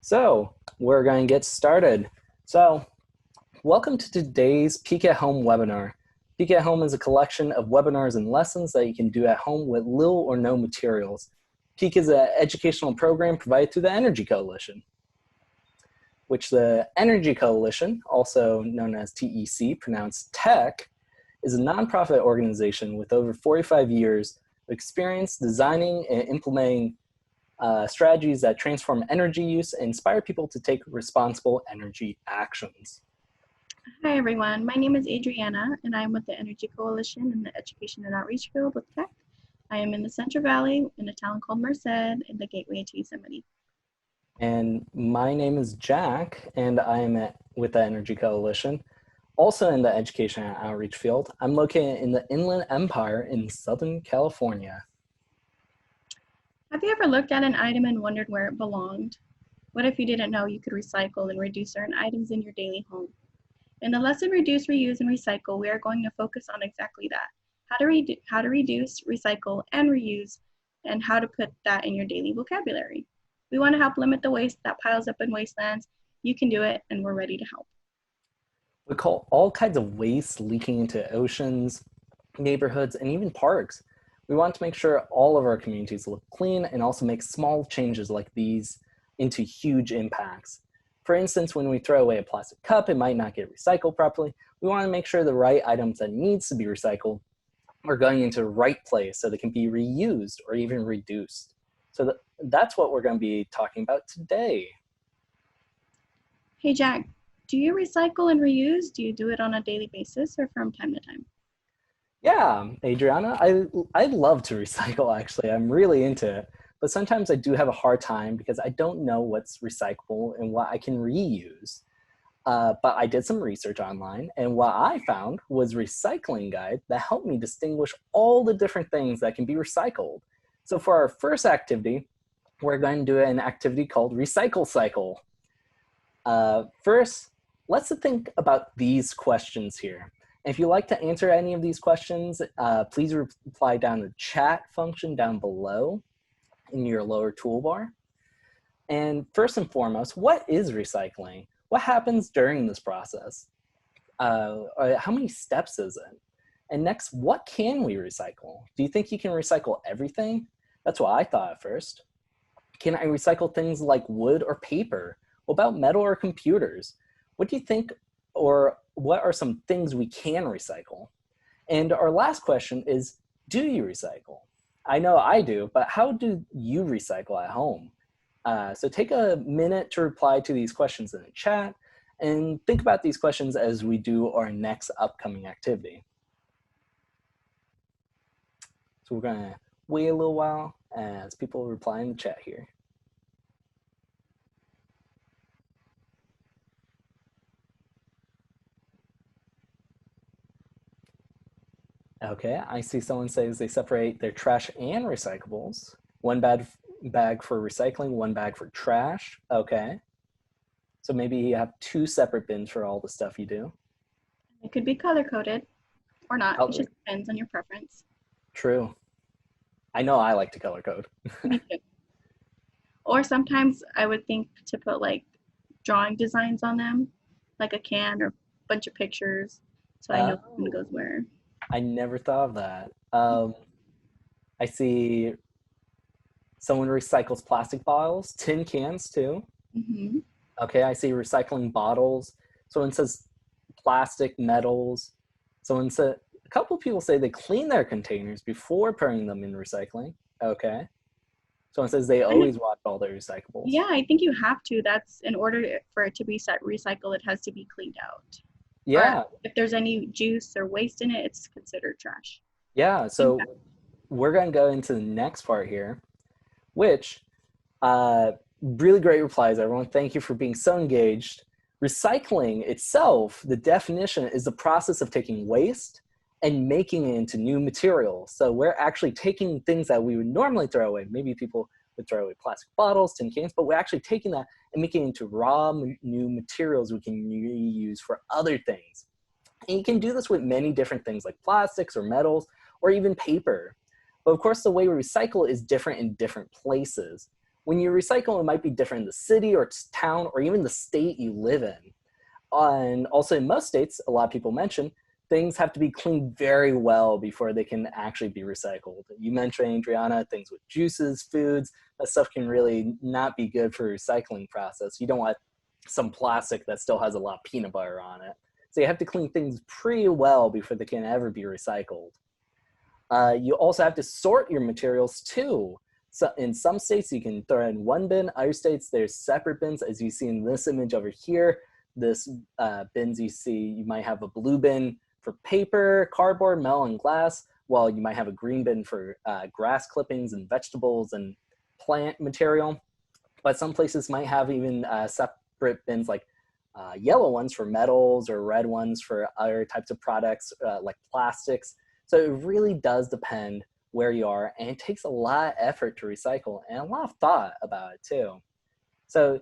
So we're going to get started. So welcome to today's Peek at Home webinar. Peek at Home is a collection of webinars and lessons that you can do at home with little or no materials. Peek is an educational program provided through the Energy Coalition, which the Energy Coalition, also known as TEC, pronounced TEC, is a nonprofit organization with over 45 years of experience designing and implementing strategies that transform energy use and inspire people to take responsible energy actions. Hi everyone, my name is Adriana and I'm with the Energy Coalition in the Education and Outreach field with Tech. I am in the Central Valley in a town called Merced in the gateway to Yosemite. And my name is Jack and I am with the Energy Coalition, also in the Education and Outreach field. I'm located in the Inland Empire in Southern California. Have you ever looked at an item and wondered where it belonged? What if you didn't know you could recycle and reduce certain items in your daily home? In the lesson Reduce, Reuse, and Recycle, we are going to focus on exactly that. How to reduce, recycle, and reuse, and how to put that in your daily vocabulary. We want to help limit the waste that piles up in wastelands. You can do it, and we're ready to help. We call all kinds of waste leaking into oceans, neighborhoods, and even parks. We want to make sure all of our communities look clean and also make small changes like these into huge impacts. For instance, when we throw away a plastic cup, it might not get recycled properly. We want to make sure the right items that needs to be recycled are going into the right place so they can be reused or even reduced. So that's what we're going to be talking about today. Hey Jack, do you recycle and reuse? Do you do it on a daily basis or from time to time? Yeah, Adriana, I love to recycle, actually. I'm really into it. But sometimes I do have a hard time because I don't know what's recyclable and what I can reuse. But I did some research online, and what I found was a recycling guide that helped me distinguish all the different things that can be recycled. So for our first activity, we're going to do an activity called Recycle Cycle. First, let's think about these questions here. If you'd like to answer any of these questions, please reply down the chat function down below in your lower toolbar. And first and foremost, what is recycling? What happens during this process? How many steps is it? And next, what can we recycle? Do you think you can recycle everything? That's what I thought at first. Can I recycle things like wood or paper? What about metal or computers? What do you think, or what are some things we can recycle? And our last question is, do you recycle? I know I do, but how do you recycle at home? So take a minute to reply to these questions in the chat and think about these questions as we do our next upcoming activity. So we're gonna wait a little while as people reply in the chat here. Okay, I see someone says they separate their trash and recyclables. One bag for recycling, one bag for trash. Okay. So maybe you have two separate bins for all the stuff you do. It could be color-coded or not. It just depends on your preference. True. I know I like to color code. Me too. Or sometimes I would think to put like drawing designs on them, like a can or a bunch of pictures, so I know what goes where. I never thought of that. I see someone recycles plastic bottles, tin cans too. Mm-hmm. Okay, I see recycling bottles. Someone says plastic, metals. A couple of people say they clean their containers before putting them in recycling. Okay. Someone says they always wash all their recyclables. Yeah, I think you have to. That's in order for it to be recycled, it has to be cleaned out. Yeah. Or if there's any juice or waste in it, it's considered trash. Yeah, so we're going to go into the next part here, which really great replies, everyone. Thank you for being so engaged. Recycling itself, the definition is the process of taking waste and making it into new materials. So we're actually taking things that we would normally throw away. Maybe people would throw away plastic bottles, tin cans, but we're actually taking that and making it into raw new materials we can reuse for other things. And you can do this with many different things like plastics or metals or even paper. But of course, the way we recycle is different in different places. when you recycle, it might be different in the city or town or even the state you live in. And also in most states, a lot of people mention, things have to be cleaned very well before they can actually be recycled. You mentioned, Adriana, things with juices, foods, that stuff can really not be good for the recycling process. You don't want some plastic that still has a lot of peanut butter on it. So you have to clean things pretty well before they can ever be recycled. You also have to sort your materials too. So in some states, you can throw in one bin. Other states, there's separate bins, as you see in this image over here. This bins you see, you might have a blue bin for paper, cardboard, metal, and glass, while you might have a green bin for grass clippings and vegetables and plant material. But some places might have even separate bins, like yellow ones for metals or red ones for other types of products like plastics. So it really does depend where you are, and it takes a lot of effort to recycle and a lot of thought about it too. So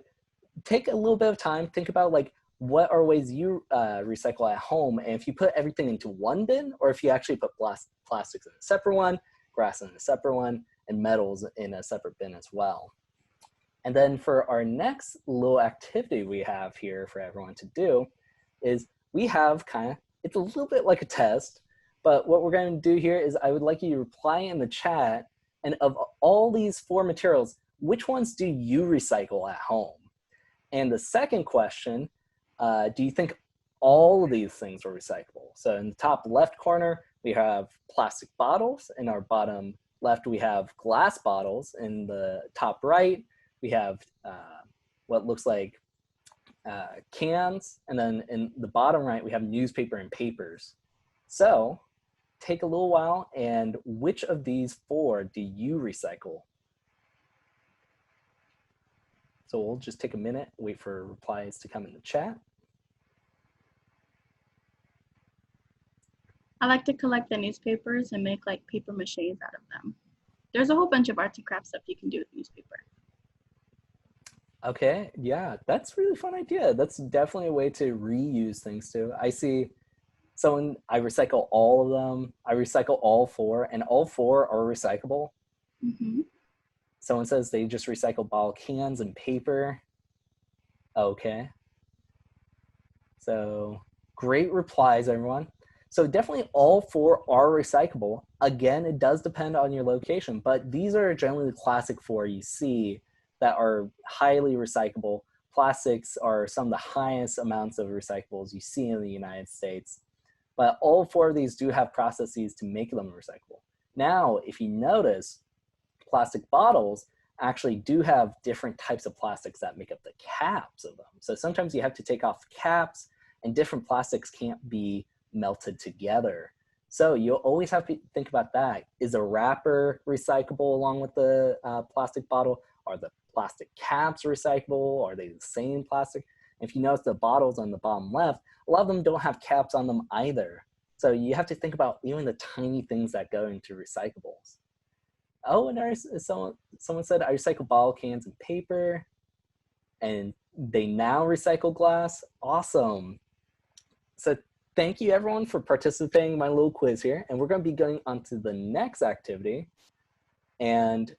take a little bit of time, think about like what are ways you recycle at home, and if you put everything into one bin, or if you actually put plastics in a separate one, grass in a separate one, and metals in a separate bin as well. And then for our next little activity we have here for everyone to do is we have it's a little bit like a test, but what we're going to do here is I would like you to reply in the chat, and of all these 4 materials, which ones do you recycle at home? And the second question, do you think all of these things are recyclable? So in the top left corner, we have plastic bottles. In our bottom left, we have glass bottles. In the top right, we have what looks like cans. And then in the bottom right, we have newspaper and papers. So take a little while, and which of these 4 do you recycle? So we'll just take a minute, wait for replies to come in the chat. I like to collect the newspapers and make like paper maches out of them. There's a whole bunch of arts and crafts stuff you can do with newspaper. Okay, yeah, that's a really fun idea. That's definitely a way to reuse things too. I see someone, I recycle all of them. I recycle all 4, and all 4 are recyclable. Mm-hmm. Someone says they just recycle bottle cans and paper. Okay. So great replies, everyone. So definitely all 4 are recyclable. Again, it does depend on your location, but these are generally the classic 4 you see that are highly recyclable. Plastics are some of the highest amounts of recyclables you see in the United States. But all 4 of these do have processes to make them recyclable. Now, if you notice, plastic bottles actually do have different types of plastics that make up the caps of them. So sometimes you have to take off caps, and different plastics can't be melted together. So you'll always have to think about that. Is a wrapper recyclable along with the plastic bottle? Are the plastic caps recyclable? Are they the same plastic? If you notice the bottles on the bottom left, a lot of them don't have caps on them either. So you have to think about even the tiny things that go into recyclables. Oh, and there's someone said, I recycle bottle cans and paper, and they now recycle glass. Awesome. So thank you everyone for participating in my little quiz here. And we're going to be going on to the next activity. And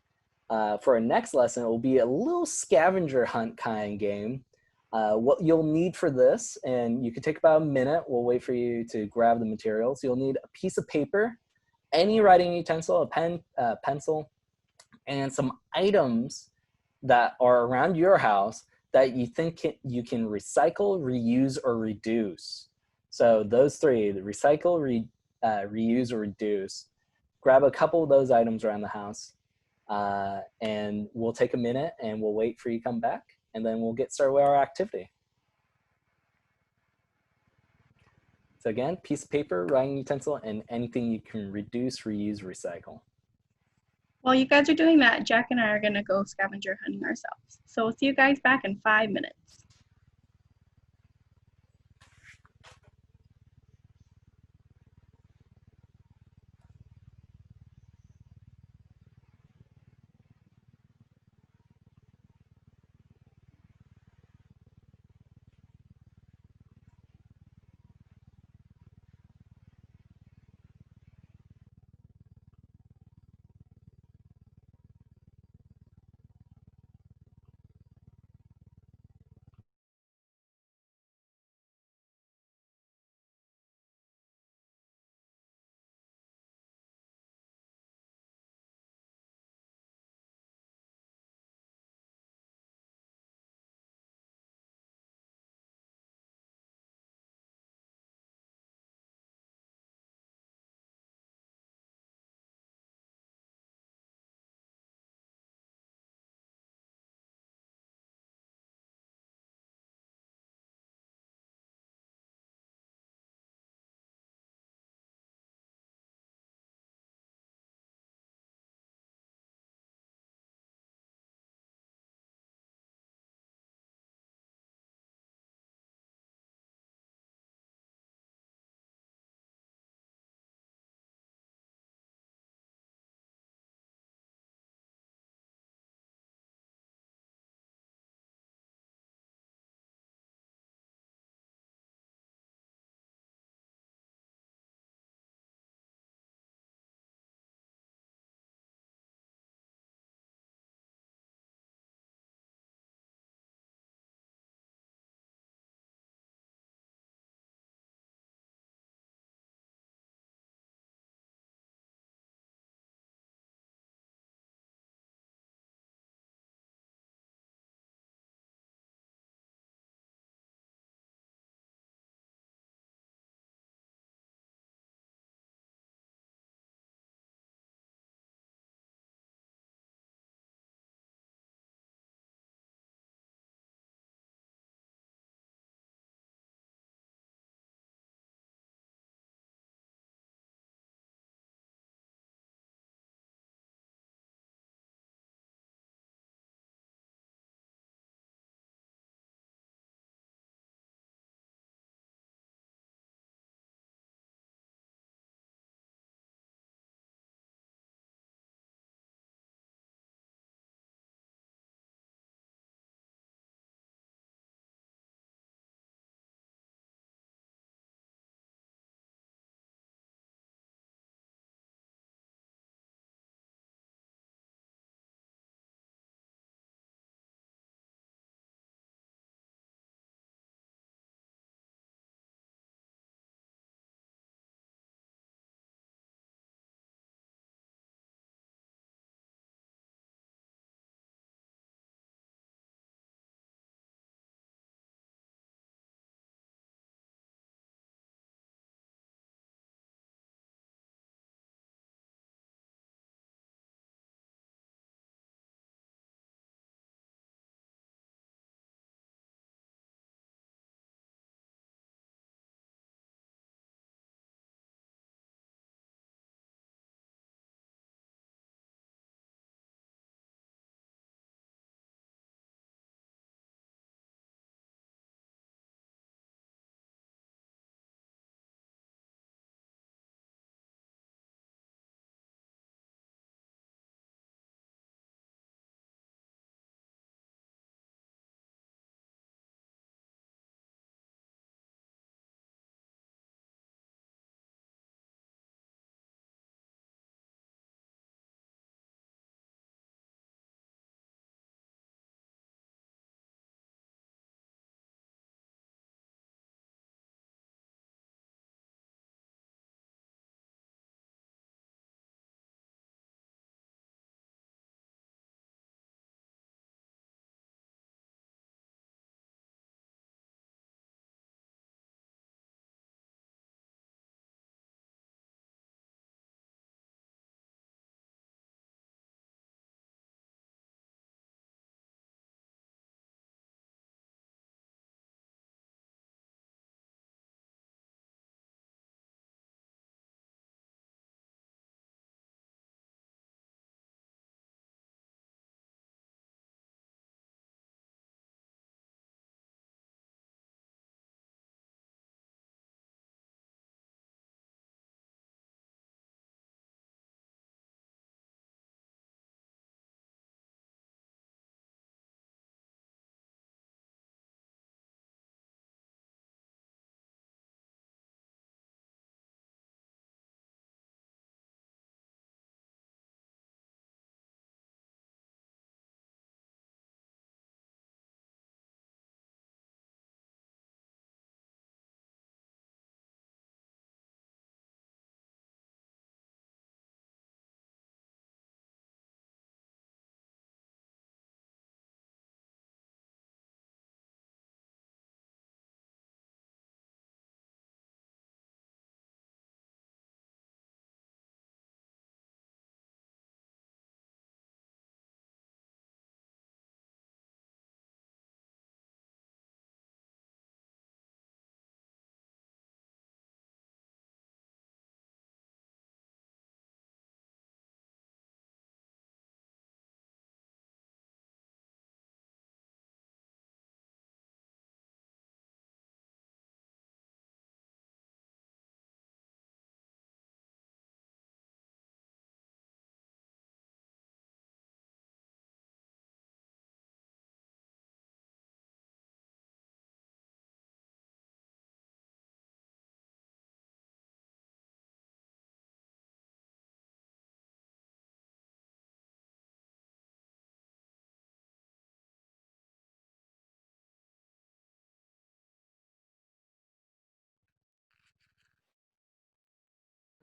for our next lesson, it will be a little scavenger hunt kind of game. What you'll need for this, and you can take about a minute, we'll wait for you to grab the materials. You'll need a piece of paper, any writing utensil, a pen, pencil, and some items that are around your house that you think you can recycle, reuse, or reduce. So those 3, the recycle, reuse, or reduce. Grab a couple of those items around the house, and we'll take a minute and we'll wait for you to come back, and then we'll get started with our activity. So again, piece of paper, writing utensil, and anything you can reduce, reuse, recycle. While you guys are doing that, Jack and I are gonna go scavenger hunting ourselves. So we'll see you guys back in 5 minutes.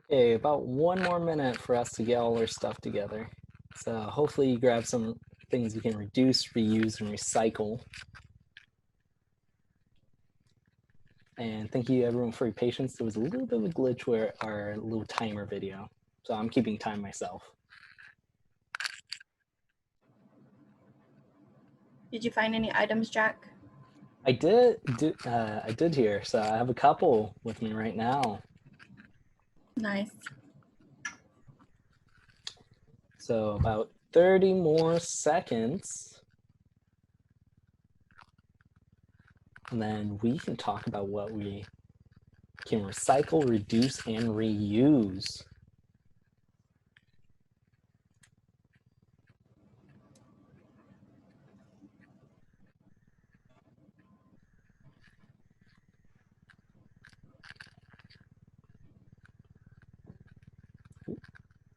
Okay, about 1 more minute for us to get all our stuff together. So hopefully you grab some things you can reduce, reuse, and recycle. And thank you everyone for your patience. There was a little bit of a glitch with our little timer video. So I'm keeping time myself. Did you find any items, Jack? I did here. So I have a couple with me right now. Nice. So about 30 more seconds. And then we can talk about what we can recycle, reduce, and reuse.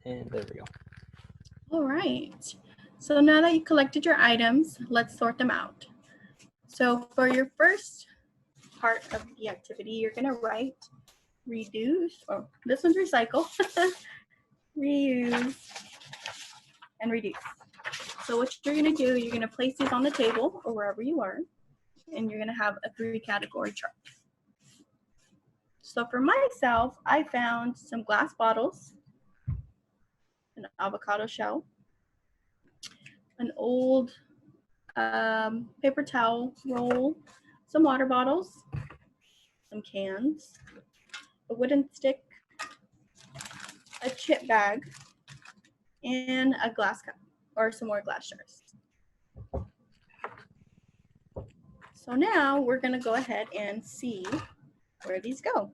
And there we go. All right. So now that you collected your items, let's sort them out. So for your first part of the activity, you're going to write reduce, or this one's recycle, reuse, and reduce. So what you're going to do, you're going to place these on the table or wherever you are, and you're going to have a 3-category chart. So for myself, I found some glass bottles, an avocado shell, an old paper towel roll, some water bottles, some cans, a wooden stick, a chip bag, and a glass cup, or some more glass jars. So now we're going to go ahead and see where these go.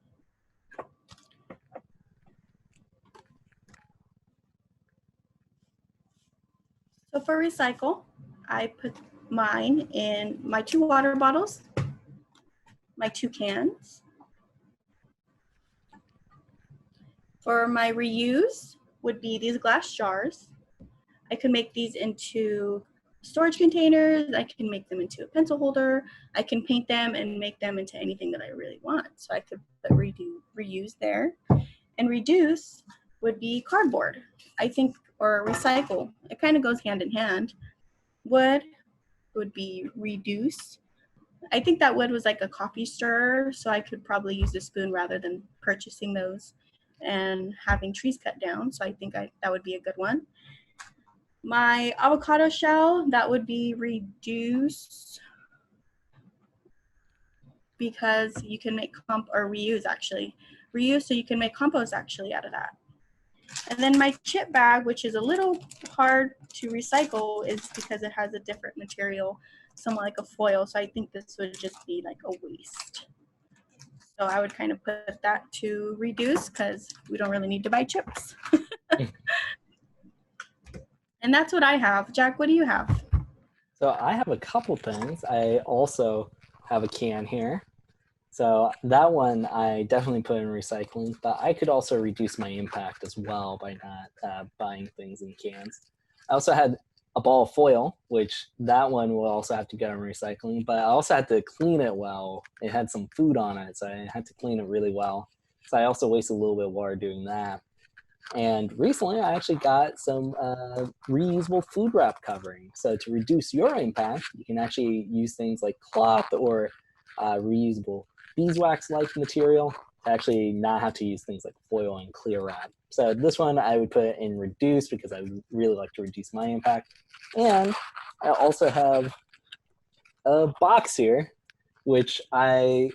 So for recycle, I put mine in my 2 water bottles, my 2 cans. For my reuse would be these glass jars. I could make these into storage containers. I can make them into a pencil holder. I can paint them and make them into anything that I really want. So I could put reuse there. And reduce would be cardboard, I think, or recycle. It kind of goes hand in hand. Wood would be reduce. I think that wood was like a coffee stirrer, so I could probably use a spoon rather than purchasing those and having trees cut down. So I think that would be a good one. My avocado shell, that would be reduce, because you can make reuse actually. Reuse, so you can make compost actually out of that. And then my chip bag, which is a little hard to recycle, is because it has a different material, somewhat like a foil. So I think this would just be like a waste. So I would kind of put that to reduce because we don't really need to buy chips. And that's what I have. Jack, what do you have? So I have a couple things. I also have a can here. So that one I definitely put in recycling, but I could also reduce my impact as well by not buying things in cans. I also had a ball of foil, which that one will also have to go in recycling, but I also had to clean it well. It had some food on it, so I had to clean it really well. So I also wasted a little bit of water doing that. And recently, I actually got some reusable food wrap covering. So to reduce your impact, you can actually use things like cloth or reusable beeswax-like material to actually not have to use things like foil and clear wrap. So this one I would put in reduce because I would really like to reduce my impact. And I also have a box here, which I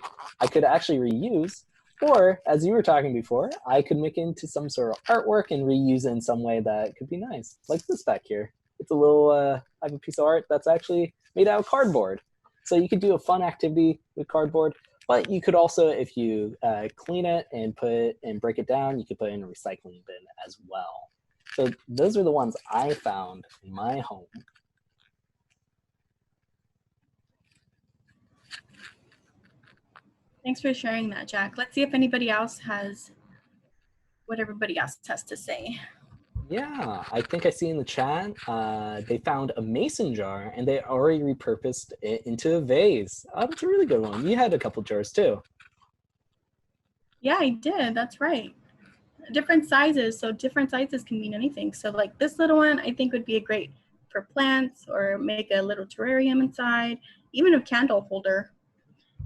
could actually reuse. Or, as you were talking before, I could make it into some sort of artwork and reuse it in some way that could be nice. Like this back here. It's a little, I have a piece of art that's actually made out of cardboard. So you could do a fun activity with cardboard, but you could also, if you clean it and break it down, you could put it in a recycling bin as well. So those are the ones I found in my home. Thanks for sharing that, Jack. Let's see if anybody else has what everybody else has to say. Yeah, I think I see in the chat, they found a mason jar and they already repurposed it into a vase. Oh, that's a really good one. You had a couple jars too. Yeah, I did. That's right. different sizes. So different sizes can mean anything. So like this little one, I think would be a great for plants or make a little terrarium inside, even a candle holder.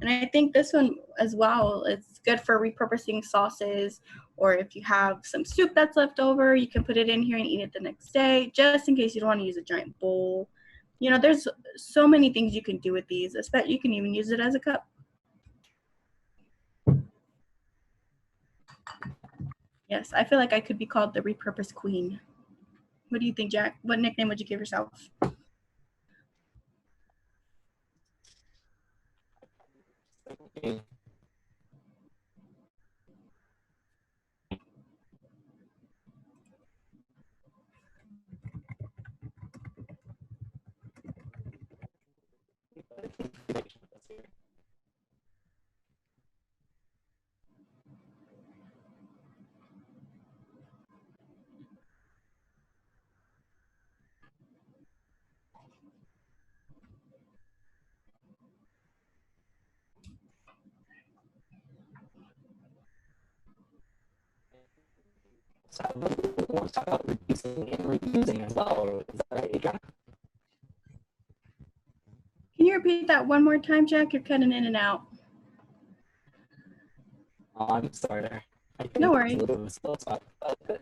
And I think this one as well, it's good for repurposing sauces, or if you have some soup that's left over, you can put it in here and eat it the next day, just in case you don't want to use a giant bowl. You know, there's so many things you can do with these. Especially, you can even use it as a cup. Yes, I feel like I could be called the repurposed queen. What do you think, Jack? What nickname would you give yourself? So we'll talk about reducing and reusing as well. Is that right, Adriana? Can you repeat that one more time, Jack? You're cutting in and out. Oh, I'm sorry there. I think No worries. it's a little bit of a slow spot, but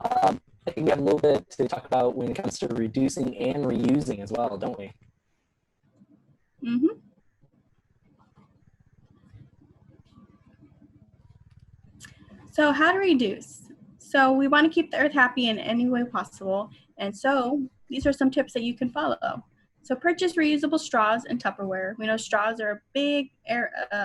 I think we have a little bit to talk about when it comes to reducing and reusing as well, don't we? Mm-hmm. So how to reduce? So we want to keep the earth happy in any way possible. And so these are some tips that you can follow. So purchase reusable straws and Tupperware. We know straws are a big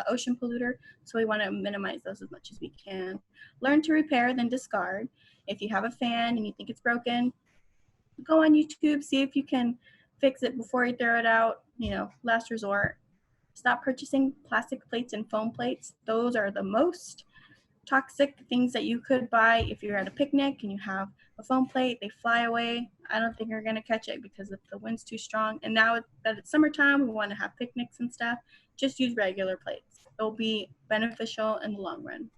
ocean polluter, so we want to minimize those as much as we can. Learn to repair, then discard. If you have a fan and you think it's broken, go on YouTube, see if you can fix it before you throw it out, you know, last resort. Stop purchasing plastic plates and foam plates. Those are the most toxic things that you could buy if you're at a picnic and you have a foam plate. They fly away. I don't think you're going to catch it because if the wind's too strong. And now that it's summertime, we want to have picnics and stuff, just use regular plates. It'll be beneficial in the long run.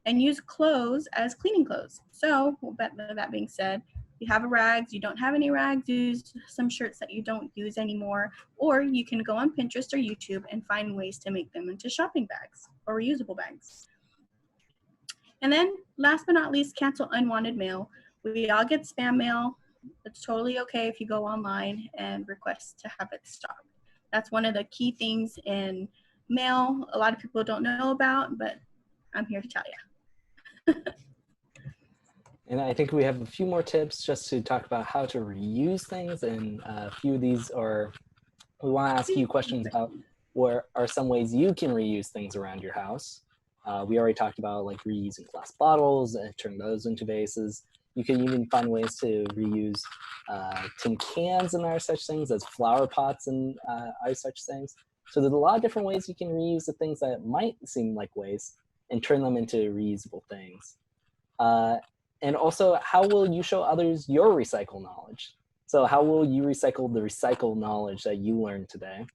And use clothes as cleaning clothes. So that being said, you have a rags, you don't have any rags, use some shirts that you don't use anymore, or you can go on Pinterest or YouTube and find ways to make them into shopping bags or reusable bags. And then last but not least, cancel unwanted mail. We all get spam mail. It's totally okay if you go online and request to have it stopped. That's one of the key things in mail a lot of people don't know about, but I'm here to tell you. And I think we have a few more tips just to talk about how to reuse things. And a few of these are, we want to ask you questions about what are some ways you can reuse things around your house. We already talked about like reusing glass bottles and turn those into vases. You can even find ways to reuse tin cans and other such things as flower pots and other such things. So there's a lot of different ways you can reuse the things that might seem like waste and turn them into reusable things. And also, how will you show others your recycle knowledge? So how will you recycle the recycle knowledge that you learned today?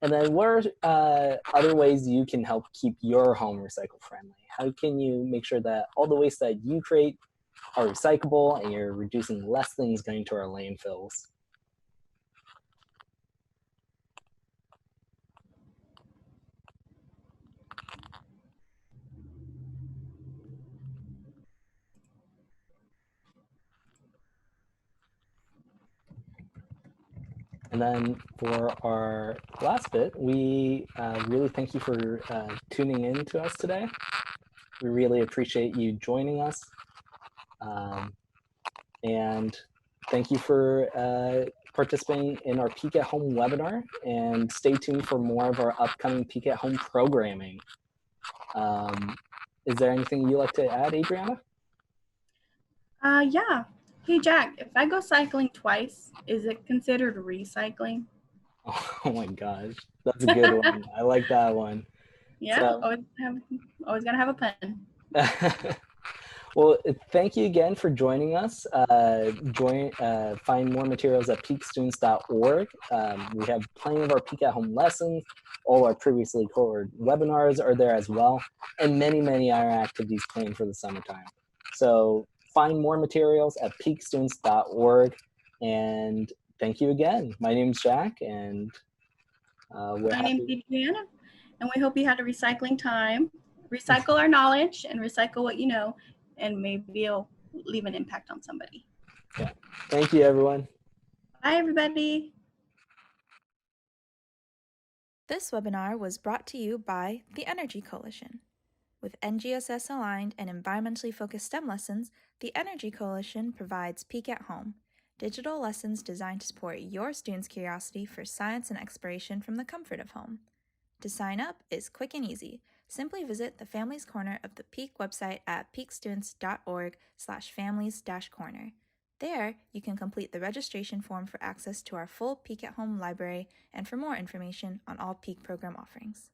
And then what are other ways you can help keep your home recycle friendly? How can you make sure that all the waste that you create are recyclable and you're reducing less things going to our landfills? And then for our last bit, we really thank you for tuning in to us today. We really appreciate you joining us. And thank you for participating in our Peek at Home webinar, and stay tuned for more of our upcoming Peek at Home programming. Is there anything you'd like to add, Adriana? Yeah. Hey, Jack, if I go cycling twice, is it considered recycling? Oh my gosh, that's a good one. I like that one. Yeah, so, always gotta have a pen. Well, thank you again for joining us. Find more materials at peakstudents.org. We have plenty of our Peek at Home lessons. All our previously recorded webinars are there as well, and many, many other activities planned for the summertime. So find more materials at peakstudents.org. And thank you again. My name's Jack, and My name's Adriana, and we hope you had a recycling time. Recycle our knowledge and recycle what you know, and maybe it'll leave an impact on somebody. Yeah. Thank you, everyone. Bye, everybody. This webinar was brought to you by the Energy Coalition. With NGSS-aligned and environmentally focused STEM lessons, the Energy Coalition provides Peak at Home, digital lessons designed to support your students' curiosity for science and exploration from the comfort of home. To sign up is quick and easy. Simply visit the Families Corner of the Peak website at peakstudents.org/families-corner. There, you can complete the registration form for access to our full Peak at Home library and for more information on all Peak program offerings.